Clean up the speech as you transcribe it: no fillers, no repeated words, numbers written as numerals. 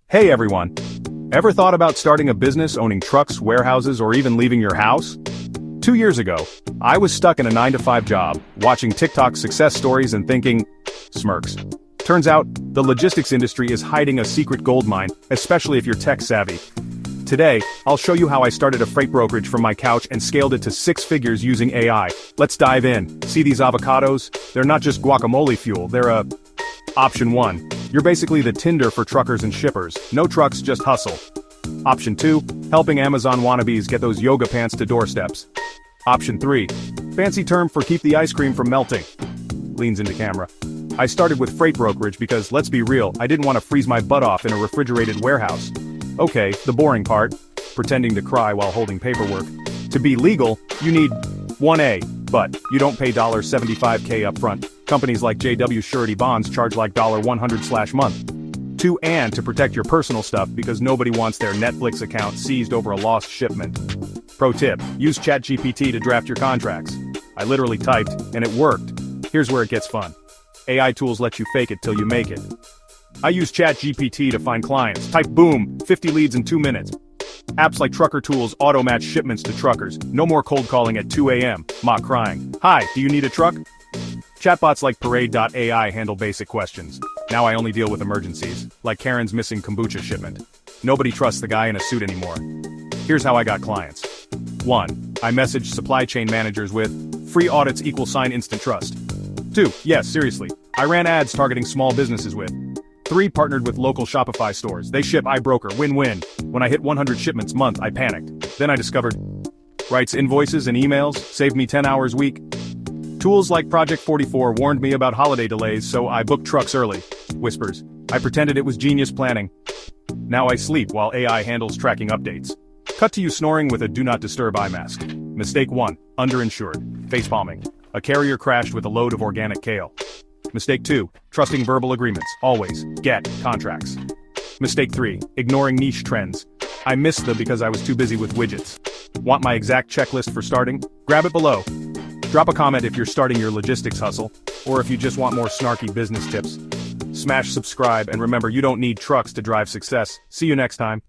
Hey everyone! Ever thought about starting a business owning trucks, warehouses, or even leaving your house? 2 years ago, I was stuck in a 9-to-5 job, watching TikTok success stories and thinking, smirks. Turns out, the logistics industry is hiding a secret goldmine, especially if you're tech savvy. Today, I'll show you how I started a freight brokerage from my couch and scaled it to 6 figures using AI. Let's dive in. See these avocados? They're not just guacamole fuel, they're Option 1. You're basically the Tinder for truckers and shippers. No trucks, just hustle. Option 2. Helping Amazon wannabes get those yoga pants to doorsteps. Option 3. Fancy term for keep the ice cream from melting. Leans into camera. I started with freight brokerage because, let's be real, I didn't want to freeze my butt off in a refrigerated warehouse. Okay, the boring part. Pretending to cry while holding paperwork. To be legal, you need 1A, but you don't pay $75K upfront. Companies like JW Surety Bonds charge like $100/month. 2 and to protect your personal stuff because nobody wants their Netflix account seized over a lost shipment. Pro tip, use ChatGPT to draft your contracts. I literally typed, and it worked. Here's where it gets fun. AI tools let you fake it till you make it. I use ChatGPT to find clients. Type boom, 50 leads in 2 minutes. Apps like Trucker Tools auto-match shipments to truckers. No more cold calling at 2 a.m. Mock crying. Hi, do you need a truck? Chatbots like Parade.ai handle basic questions. Now I only deal with emergencies, like Karen's missing kombucha shipment. Nobody trusts the guy in a suit anymore. Here's how I got clients. 1. I messaged supply chain managers with, free audits = instant trust. 2. Yes, seriously. I ran ads targeting small businesses with. 3. Partnered with local Shopify stores. They ship, I broker, win-win. When I hit 100 shipments a month, I panicked. Then I discovered, writes invoices and emails, saved me 10 hours a week. Tools like Project 44 warned me about holiday delays, so I booked trucks early. Whispers. I pretended it was genius planning. Now I sleep while AI handles tracking updates. Cut to you snoring with a do not disturb eye mask. Mistake 1. Underinsured. Facepalming. A carrier crashed with a load of organic kale. Mistake 2. Trusting verbal agreements. Always. Get contracts. Mistake 3. Ignoring niche trends. I missed them because I was too busy with widgets. Want my exact checklist for starting? Grab it below. Drop a comment if you're starting your logistics hustle, or if you just want more snarky business tips. Smash subscribe and remember, you don't need trucks to drive success. See you next time.